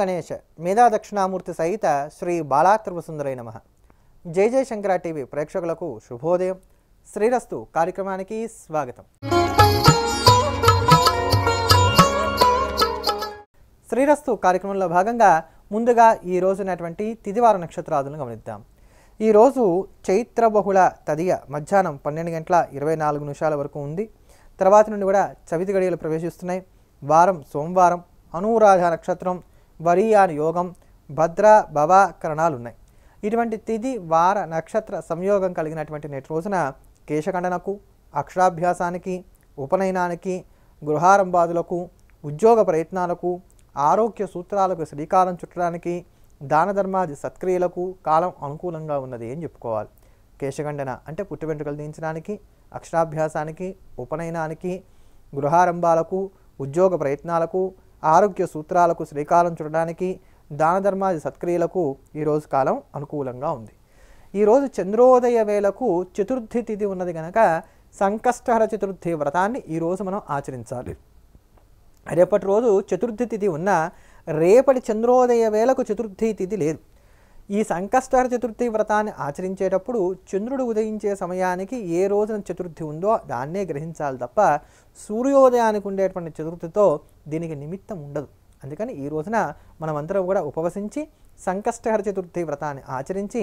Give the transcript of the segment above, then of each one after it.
గణేశ మేధా దక్షిణామూర్తి సహిత శ్రీ బాలాత్రిపురసుందరై నమః. జై జై శంకర టీవీ ప్రేక్షకులకు శుభోదయం. శ్రీరస్తు కార్యక్రమానికి స్వాగతం. శ్రీరస్తు కార్యక్రమంలో భాగంగా ముందుగా ఈ రోజునటువంటి తిదివార నక్షత్రాదులను గమనిద్దాం. ఈరోజు చైత్ర బహుళ తదియ మధ్యాహ్నం 12:24 వరకు ఉంది. తర్వాత నుండి కూడా చవితి గడియలు ప్రవేశిస్తున్నాయి. వారం సోమవారం, అనురాధ నక్షత్రం, వరియాని యోగం, భద్ర భవ కరణాలు ఉన్నాయి. ఇటువంటి తిది వార నక్షత్ర సంయోగం కలిగినటువంటి నేటి రోజున కేశఖండనకు, అక్షరాభ్యాసానికి, ఉపనయనానికి, గృహారంభాదులకు, ఉద్యోగ ప్రయత్నాలకు, ఆరోగ్య సూత్రాలకు శ్రీకారం చుట్టడానికి, దాన ధర్మాది సత్క్రియలకు కాలం అనుకూలంగా ఉన్నది అని చెప్పుకోవాలి. కేశఖండన అంటే పుట్టి వెంట్రుకలు దించడానికి, అక్షరాభ్యాసానికి, ఉపనయనానికి, గృహారంభాలకు, ఉద్యోగ ప్రయత్నాలకు, ఆరోగ్య సూత్రాలకు శ్రీకారం చుట్టడానికి, దాన ధర్మాది సత్క్రియలకు ఈరోజు కాలం అనుకూలంగా ఉంది. ఈరోజు చంద్రోదయ వేళకు చతుర్థి తిథి ఉన్నది కనుక సంకష్టహర చతుర్థి వ్రతాన్ని ఈరోజు మనం ఆచరించాలి. రేపటి రోజు చతుర్థి తిథి ఉన్న రేపటి చంద్రోదయ వేళకు చతుర్థి తిథి లేదు. ఈ సంకష్టహర చతుర్థి వ్రతాన్ని ఆచరించేటప్పుడు చంద్రుడు ఉదయించే సమయానికి ఏ రోజున చతుర్థి ఉందో దాన్నే గ్రహించాలి తప్ప సూర్యోదయానికి ఉండేటువంటి చతుర్థితో దీనికి నిమిత్తం ఉండదు. అందుకని ఈ రోజున మనమందరం కూడా ఉపవసించి సంకష్టహర చతుర్థి వ్రతాన్ని ఆచరించి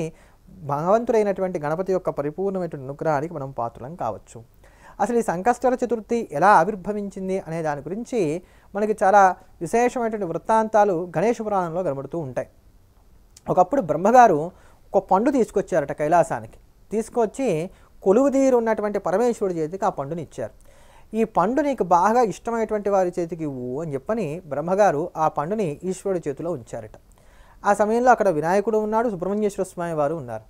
భగవంతుడైనటువంటి గణపతి యొక్క పరిపూర్ణమైనటువంటి అనుగ్రహానికి మనం పాత్రలం కావచ్చు. అసలు ఈ సంకష్టహర చతుర్థి ఎలా ఆవిర్భవించింది అనే దాని గురించి మనకి చాలా విశేషమైనటువంటి వృత్తాంతాలు గణేశ పురాణంలో కనబడుతూ ఉంటాయి. ఒకప్పుడు బ్రహ్మగారు ఒక పండు తీసుకొచ్చారట కైలాసానికి. తీసుకొచ్చి కొలువుదీరు ఉన్నటువంటి పరమేశ్వరుడి చేతికి ఆ పండుని ఇచ్చారు. ఈ పండు నీకు బాగా ఇష్టమైనటువంటి వారి చేతికి ఇవ్వు అని చెప్పని బ్రహ్మగారు ఆ పండుని ఈశ్వరుడి చేతిలో ఉంచారట. ఆ సమయంలో అక్కడ వినాయకుడు ఉన్నాడు, సుబ్రహ్మణ్యేశ్వర స్వామి వారు ఉన్నారు.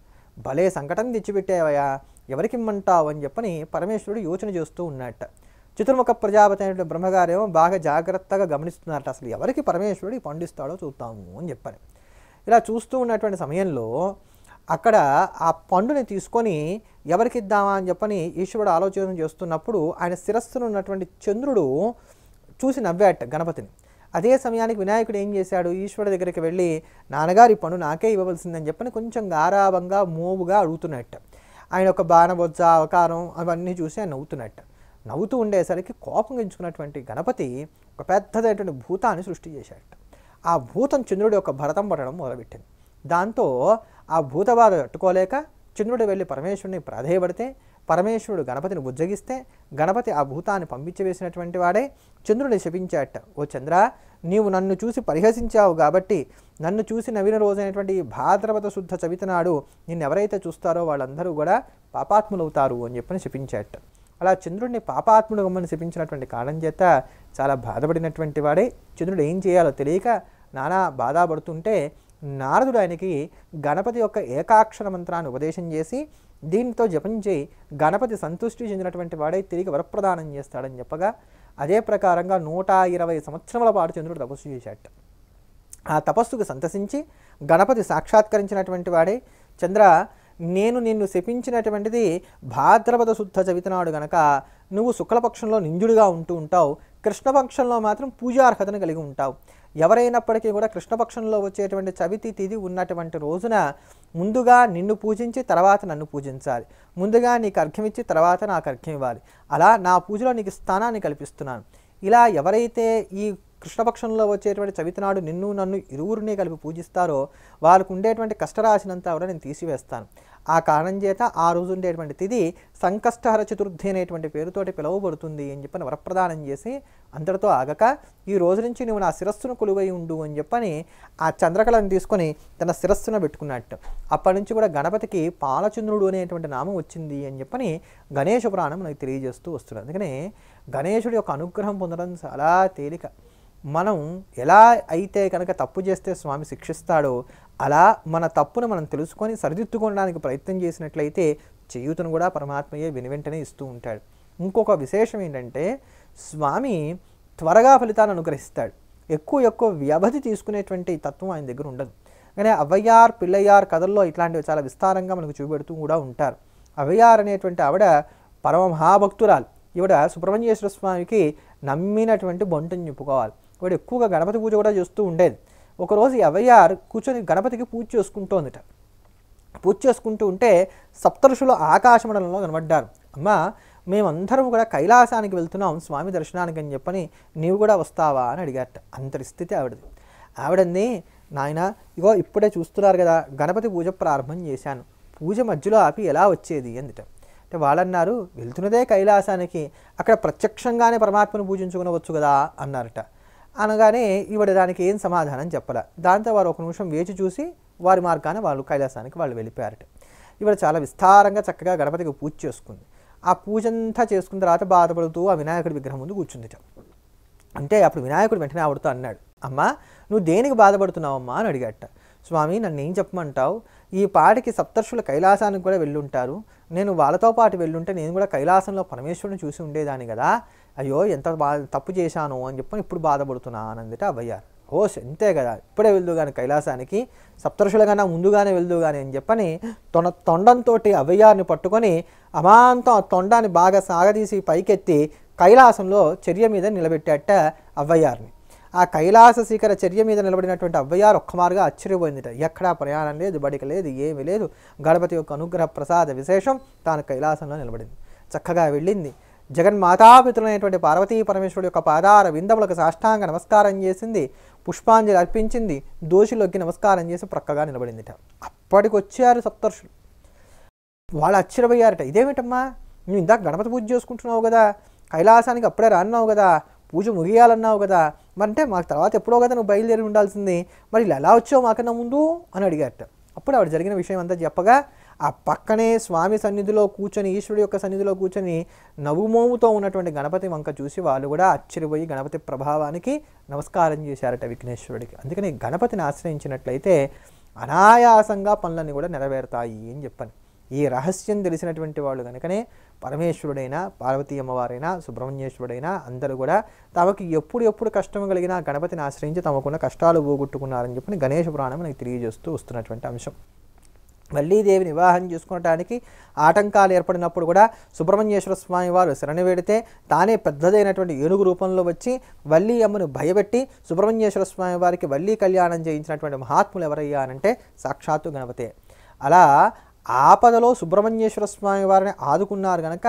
భలే సంకటం తెచ్చిపెట్టావయ్యా, ఎవరికి ఇమ్మంటావు అని చెప్పని పరమేశ్వరుడు యోచన చేస్తూ ఉన్నట్ట. చతుర్ముఖ ప్రజాపతి అయినటువంటి బ్రహ్మగారేమో బాగా జాగ్రత్తగా గమనిస్తున్నారట. అసలు ఎవరికి పరమేశ్వరుడు ఈ పండిస్తాడో చూద్దాము అని చెప్పని ఇలా చూస్తూ ఉన్నటువంటి సమయంలో అక్కడ ఆ పండుని తీసుకొని ఎవరికి ఇద్దామా అని చెప్పని ఈశ్వరుడు ఆలోచన చేస్తున్నప్పుడు ఆయన శిరస్సును ఉన్నటువంటి చంద్రుడు చూసి నవ్వాట గణపతిని. అదే సమయానికి వినాయకుడు ఏం చేశాడు, ఈశ్వరుడి దగ్గరికి వెళ్ళి నాన్నగారు ఈ పండు నాకే ఇవ్వవలసిందని చెప్పని కొంచెం గారాభంగా మోవుగా అడుగుతున్నట్ట. ఆయన ఒక బాణబొజ్జ అవకారం అవన్నీ చూసి ఆయన నవ్వుతున్నట్ట. నవ్వుతూ ఉండేసరికి కోపం గెంచుకున్నటువంటి గణపతి ఒక పెద్దదైనటువంటి భూతాన్ని సృష్టి చేశాట. ఆ భూతం చంద్రుడి యొక్క భరతం పడడం మొదలుపెట్టింది. దాంతో ఆ భూత బాధ తట్టుకోలేక చంద్రుడు వెళ్ళి పరమేశ్వరుని ప్రాధేయపడితే పరమేశ్వరుడు గణపతిని బుజ్జగిస్తే గణపతి ఆ భూతాన్ని పంపించవేసినటువంటి వాడే చంద్రుడిని శపించాట. ఓ చంద్ర, నీవు నన్ను చూసి పరిహసించావు కాబట్టి నన్ను చూసి నవ్విన రోజైనటువంటి భాద్రపద శుద్ధ చవితి నాడు నిన్ను ఎవరైతే చూస్తారో వాళ్ళందరూ కూడా పాపాత్ములవుతారు అని చెప్పని శపించాట. అలా చంద్రుడిని పాపాత్ముడు గమ్మని శపించినటువంటి కారణం చేత చాలా బాధపడినటువంటి వాడే చంద్రుడు ఏం చేయాలో తెలియక నానా బాధపడుతుంటే నారదుడు ఆయనకి గణపతి యొక్క ఏకాక్షర మంత్రాన్ని ఉపదేశం చేసి దీంతో జపించి గణపతి సంతుష్టి చెందినటువంటి వాడే తిరిగి వరప్రదానం చేస్తాడని చెప్పగా అదే ప్రకారంగా 120 సంవత్సరముల పాటు చంద్రుడు తపస్సు చేశాట. ఆ తపస్సుకు సంతసించి గణపతి సాక్షాత్కరించినటువంటి వాడే, చంద్ర, నేను నిన్ను శపించినటువంటిది భాద్రపద శుద్ధ చవితినాడు గనక నువ్వు శుక్లపక్షంలో నింజుడిగా ఉంటూ ఉంటావు, కృష్ణపక్షంలో మాత్రం పూజార్హతను కలిగి ఉంటావు. ఎవరైనప్పటికీ కూడా కృష్ణపక్షంలో వచ్చేటువంటి చవితి తిథి ఉన్నటువంటి రోజున ముందుగా నిన్ను పూజించి తర్వాత నన్ను పూజించాలి, ముందుగా నీకు అర్ఘ్యం ఇచ్చి తర్వాత నాకు అర్ఘ్యం ఇవ్వాలి. అలా నా పూజలో నీకు స్థానాన్ని కల్పిస్తున్నాను. ఇలా ఎవరైతే ఈ కృష్ణపక్షంలో వచ్చేటువంటి చవితి నాడు నిన్ను నన్ను ఇరువురిని కలిపి పూజిస్తారో వాళ్ళకు ఉండేటువంటి కష్టరాశినంతా కూడా నేను తీసివేస్తాను. ఆ కారణం చేత ఆ రోజు ఉండేటువంటి తిథి సంకష్టహర చతుర్థి అనేటువంటి పేరుతోటి పిలువబడుతుంది అని చెప్పని వరప్రదానం చేసి అందరితో ఆగక ఈ రోజు నుంచి నువ్వు నా శిరస్సును కొలువై ఉండు అని చెప్పని ఆ చంద్రకళను తీసుకొని తన శిరస్సును పెట్టుకున్నట్టు. అప్పటి నుంచి కూడా గణపతికి పాలచంద్రుడు అనేటువంటి నామం వచ్చింది అని చెప్పని గణేశ పురాణం మనకు తెలియజేస్తూ వస్తుంది. అందుకనే గణేశుడి యొక్క అనుగ్రహం పొందడం చాలా తేలిక. మనం ఎలా అయితే కనుక తప్పు చేస్తే స్వామి శిక్షిస్తాడో అలా మన తప్పును మనం తెలుసుకొని సరిదిద్దుకోవడానికి ప్రయత్నం చేసినట్లయితే చేయూతను కూడా పరమాత్మయే వెనువెంటనే ఇస్తూ ఉంటాడు. ఇంకొక విశేషం ఏంటంటే స్వామి త్వరగా ఫలితాన్ని అనుగ్రహిస్తాడు. ఎక్కువ వ్యవధి తీసుకునేటువంటి తత్వం ఆయన దగ్గర ఉండదు. కానీ అవ్వయ్యార్ పిల్లయ్యార్ కథల్లో ఇట్లాంటివి చాలా విస్తారంగా మనకు చూపెడుతూ కూడా ఉంటారు. అవ్వయ్యార్ అనేటువంటి ఆవిడ పరమ మహాభక్తురాలు. ఈవిడ సుబ్రహ్మణ్యేశ్వర స్వామికి నమ్మినటువంటి బంటుని చెప్పుకోవాలి. వాడు ఎక్కువగా గణపతి పూజ కూడా చేస్తూ ఉండేది. ఒకరోజు ఈ అవ్వయ్యారు కూర్చొని గణపతికి పూజ చేసుకుంటోందిట. పూజ చేసుకుంటూ ఉంటే సప్తఋషులు ఆకాశమండలంలో కనబడ్డారు. అమ్మ, మేమందరం కూడా కైలాసానికి వెళ్తున్నాం స్వామి దర్శనానికి అని చెప్పని నీవు కూడా వస్తావా అని అడిగారట. అంతటి స్థితి ఆవిడది. ఆవిడంది, నాయన ఇగో ఇప్పుడే చూస్తున్నారు కదా, గణపతి పూజ ప్రారంభం చేశాను, పూజ మధ్యలో ఆపి ఎలా వచ్చేది అందుట. అంటే వాళ్ళన్నారు, వెళ్తున్నదే కైలాసానికి, అక్కడ ప్రత్యక్షంగానే పరమాత్మను పూజించుకునవచ్చు కదా అన్నారట. అనగానే ఈవిడ దానికి ఏం సమాధానం చెప్పలే. దాంతో వారు ఒక నిమిషం వేచి చూసి వారి మార్గాన వాళ్ళు కైలాసానికి వాళ్ళు వెళ్ళిపోయారట. ఈవిడ చాలా విస్తారంగా చక్కగా గణపతికి పూజ చేసుకుంది. ఆ పూజ అంతా చేసుకున్న తర్వాత బాధపడుతూ ఆ వినాయకుడి విగ్రహం ముందు కూర్చుందిట. అంటే అప్పుడు వినాయకుడు వెంటనే ఆవిడతో అన్నాడు, అమ్మా నువ్వు దేనికి బాధపడుతున్నావమ్మా అని అడిగాట. స్వామి నన్ను ఏం చెప్పమంటావు, ఈ పాటికి సప్తర్షుల కైలాసానికి కూడా వెళ్ళుంటారు, నేను వాళ్ళతో పాటు వెళ్ళుంటే నేను కూడా కైలాసంలో పరమేశ్వరుని చూసి ఉండేదాన్ని కదా, అయ్యో ఎంత తప్పు చేశాను అని చెప్పని ఇప్పుడు బాధపడుతున్నా అనందిట అవ్వయ్యారు. హోస్ అంతే కదా, ఇప్పుడే వెళ్దు కానీ కైలాసానికి, సప్తర్షుల కన్నా ముందుగానే వెళ్దు కానీ అని చెప్పని తొండంతో అవ్వయ్యారిని పట్టుకొని అమాంతం ఆ తొండాన్ని బాగా సాగదీసి పైకెత్తి కైలాసంలో చర్య మీద నిలబెట్టాట అవ్వయ్యారిని. ఆ కైలాస శిఖర చర్య మీద నిలబడినటువంటి అవ్వయ్యారు ఒక్కమారుగా ఆశ్చర్యపోయిందిట. ఎక్కడా ప్రయాణం లేదు, బడిక లేదు, ఏమీ లేదు. గణపతి యొక్క అనుగ్రహ ప్రసాద విశేషం తాను కైలాసంలో నిలబడింది. చక్కగా వెళ్ళింది. జగన్మాతాపితులైనటువంటి పార్వతీ పరమేశ్వరుడు యొక్క పాదార విందములకు సాష్టాంగ నమస్కారం చేసింది, పుష్పాంజలి అర్పించింది, దోషులొక్కి నమస్కారం చేసి ప్రక్కగా నిలబడిందిట. అప్పటికొచ్చారు సప్తర్షులు. వాళ్ళు ఆశ్చర్యపోయారట. ఇదేమిటమ్మా, నువ్వు ఇందాక గణపతి పూజ చేసుకుంటున్నావు కదా, కైలాసానికి అప్పుడే రాన్నావు కదా, పూజ ముగియాలన్నావు కదా, అంటే మాకు తర్వాత ఎప్పుడో కదా నువ్వు బయలుదేరి ఉండాల్సింది, మరి ఇలా ఎలా వచ్చావు మాకన్నా ముందు అని అడిగారట. అప్పుడు ఆవిడ జరిగిన విషయం అంతా చెప్పగా ఆ పక్కనే స్వామి సన్నిధిలో కూర్చొని, ఈశ్వరుడు యొక్క సన్నిధిలో కూర్చొని నవ్వుమోముతో ఉన్నటువంటి గణపతి వంక చూసి వాళ్ళు కూడా ఆశ్చర్యపోయి గణపతి ప్రభావానికి నమస్కారం చేశారట విఘ్నేశ్వరుడికి. అందుకని గణపతిని ఆశ్రయించినట్లయితే అనాయాసంగా పనులన్నీ కూడా నెరవేరుతాయి అని చెప్పాను. ఈ రహస్యం తెలిసినటువంటి వాళ్ళు కనుకనే పరమేశ్వరుడైనా, పార్వతీ అమ్మవారైనా, సుబ్రహ్మణ్యేశ్వరుడైనా అందరూ కూడా తమకు ఎప్పుడు కష్టం కలిగినా గణపతిని ఆశ్రయించి తమకున్న కష్టాలు పోగొట్టుకున్నారని చెప్పని గణేష పురాణం మనకి తెలియజేస్తూ వస్తున్నటువంటి అంశం. వల్లీదేవిని వివాహం చేసుకునడానికి ఆటంకాలు ఏర్పడినప్పుడు కూడా సుబ్రహ్మణ్యేశ్వర స్వామి వారు శరణి వేడితే తానే పెద్దదైనటువంటి ఏనుగు రూపంలో వచ్చి వల్లీ అమ్మను భయపెట్టి సుబ్రహ్మణ్యేశ్వర స్వామి వారికి వల్లీ కళ్యాణం చేయించినటువంటి మహాత్ములు ఎవరయ్యా అనంటే సాక్షాత్తు గణపతే. అలా ఆపదలో సుబ్రహ్మణ్యేశ్వర స్వామి వారిని ఆదుకున్నారు కనుక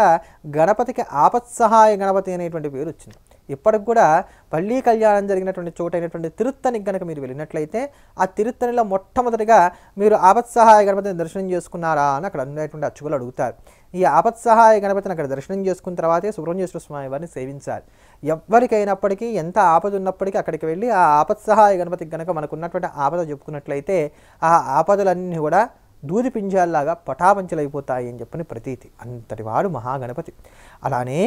గణపతికి ఆపత్సహాయ గణపతి అనేటువంటి పేరు వచ్చింది. ఇప్పటికి కూడా వల్లీ కళ్యాణం జరిగినటువంటి చోటైనటువంటి తిరుత్తనికి కనుక మీరు వెళ్ళినట్లయితే ఆ తిరుత్తనిలో మొట్టమొదటిగా మీరు ఆపత్సహాయ గణపతిని దర్శనం చేసుకున్నారా అని అక్కడ ఉండేటువంటి అర్చకులు అడుగుతారు. ఈ ఆపత్సహాయ గణపతిని అక్కడ దర్శనం చేసుకున్న తర్వాతే సుబ్రహ్మణ్యేశ్వర స్వామి వారిని సేవించాలి. ఎవరికైనప్పటికీ ఎంత ఆపద ఉన్నప్పటికీ అక్కడికి వెళ్ళి ఆ ఆపత్సహాయ గణపతికి కనుక మనకు ఉన్నటువంటి ఆపద చెప్పుకున్నట్లయితే ఆ ఆపదలన్నీ కూడా దూది పింజాల్లాగా పటాపంచలైపోతాయి అని చెప్పని ప్రతీతి. అంతటి వాడు మహాగణపతి. అలానే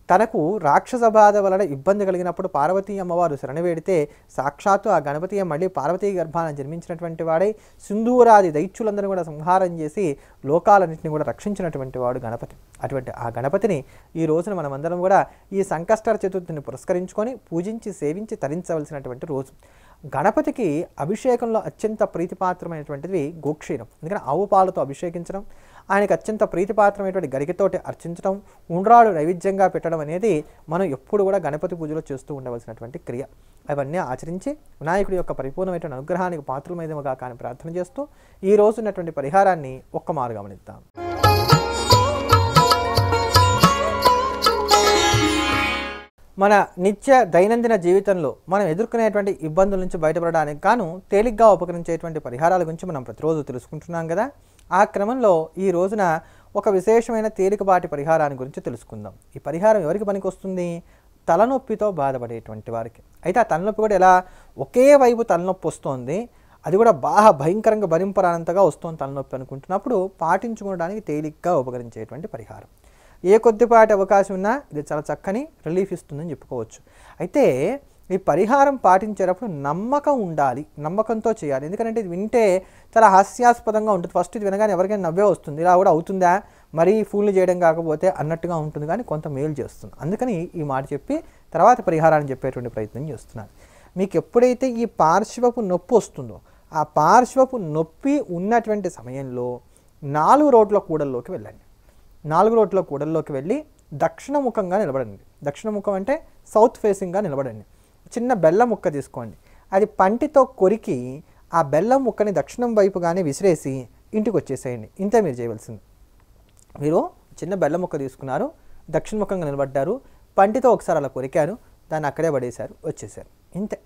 తనకు రాక్షస బాధ వలన ఇబ్బంది కలిగినప్పుడు పార్వతీ అమ్మవారు శరణవేడితే సాక్షాత్తు ఆ గణపతి మళ్ళీ పార్వతీ గర్భాన జన్మించినటువంటి వాడై సింధూరాది దైత్యులందరూ కూడా సంహారం చేసి లోకాలన్నింటినీ కూడా రక్షించినటువంటి వాడు గణపతి. అటువంటి ఆ గణపతిని ఈ రోజున మనమందరం కూడా ఈ సంకష్టర చతుర్థిని పురస్కరించుకొని పూజించి సేవించి తరించవలసినటువంటి రోజు. గణపతికి అభిషేకంలో అత్యంత ప్రీతిపాత్రమైనటువంటిది గోక్షీరం. ఎందుకంటే ఆవు పాలతో అభిషేకించడం, ఆయనకు అత్యంత ప్రీతిపాత్రమైనటువంటి గరికతోటి అర్చించడం, ఉండ్రాడు నైవేద్యంగా పెట్టడం అనేది మనం ఎప్పుడు కూడా గణపతి పూజలో చేస్తూ ఉండవలసినటువంటి క్రియ. అవన్నీ ఆచరించి వినాయకుడి యొక్క పరిపూర్ణమైనటువంటి అనుగ్రహానికి పాత్రమైనవిగా కానీ ప్రార్థన చేస్తూ ఈ రోజు ఉన్నటువంటి పరిహారాన్ని ఒక్కమారు గమనిద్దాం. మన నిత్య దైనందిన జీవితంలో మనం ఎదుర్కొనేటువంటి ఇబ్బందుల నుంచి బయటపడడానికి గాను తేలిగ్గా ఉపకరించేటువంటి పరిహారాల గురించి మనం ప్రతిరోజు తెలుసుకుంటున్నాం కదా. ఆ క్రమంలో ఈ రోజున ఒక విశేషమైన తేలికపాటి పరిహారాన్ని గురించి తెలుసుకుందాం. ఈ పరిహారం ఎవరికి పనికి వస్తుంది? తలనొప్పితో బాధపడేటువంటి వారికి. అయితే ఆ తలనొప్పి కూడా ఎలా, ఒకే వైపు తలనొప్పి వస్తుంది, అది కూడా బాగా భయంకరంగా భరింపరానంతగా వస్తుంది తలనొప్పి అనుకుంటున్నప్పుడు పాటించుకోవడానికి తేలిగ్గా ఉపకరించేటువంటి పరిహారం. ఏ కొద్దిపాటి అవకాశం ఉన్నా ఇది చాలా చక్కని రిలీఫ్ ఇస్తుందని చెప్పుకోవచ్చు. అయితే ఈ పరిహారం పాటించేటప్పుడు నమ్మకం ఉండాలి, నమ్మకంతో చేయాలి. ఎందుకంటే ఇది వింటే చాలా హాస్యాస్పదంగా ఉంటుంది. ఫస్ట్ ఇది వినగానే ఎవరికైనా నవ్వే వస్తుంది, ఇలా కూడా అవుతుందా, మరీ ఫూల్ని చేయడం కాకపోతే అన్నట్టుగా ఉంటుంది, కానీ కొంత మేలు చేస్తుంది. అందుకని ఈ మాట చెప్పి తర్వాత పరిహారాన్ని చెప్పేటువంటి ప్రయత్నం చేస్తున్నాను. మీకు ఎప్పుడైతే ఈ పార్శ్వపు నొప్పి వస్తుందో ఆ పార్శ్వపు నొప్పి ఉన్నటువంటి సమయంలో 4 రోడ్ల కూడల్లోకి వెళ్ళండి. 4 రోడ్ల కూడల్లోకి వెళ్ళి దక్షిణముఖంగా నిలబడండి. దక్షిణముఖం అంటే సౌత్ ఫేసింగ్గా నిలబడండి. చిన్న బెల్లం ముక్క తీసుకోండి. అది పంటితో కొరికి ఆ బెల్లం ముక్కని దక్షిణం వైపుగానే విసిరేసి ఇంటికి వచ్చేసేయండి. ఇంతే మీరు చేయవలసింది. మీరు చిన్న బెల్లం ముక్క తీసుకున్నారు, దక్షిణముఖంగా నిలబడ్డారు, పంటితో ఒకసారి అలా కొరికారు, దాన్ని అక్కడే పడేశారు, వచ్చేసారు. ఇంతే.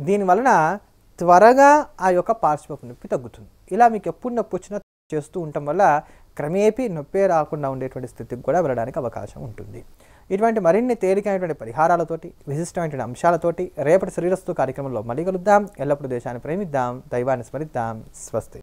దీనివలన త్వరగా ఆ యొక్క పార్శ్వపు నొప్పి తగ్గుతుంది. ఇలా మీకు ఎప్పుడు నొప్పి వచ్చినా చేస్తూ ఉండటం వల్ల క్రమేపీ నొప్పే రాకుండా ఉండేటువంటి స్థితికి కూడా వెళ్ళడానికి అవకాశం ఉంటుంది. ఇటువంటి మరిన్ని తేలికైనటువంటి పరిహారాలతోటి, విశిష్టమైనటువంటి అంశాలతోటి రేపటి శరీరస్తు కార్యక్రమంలో మళ్ళీ కలుద్దాం. ఎల్లప్పుడూ దేశాన్ని ప్రేమిద్దాం, దైవాన్ని స్మరిద్దాం. స్వస్తి.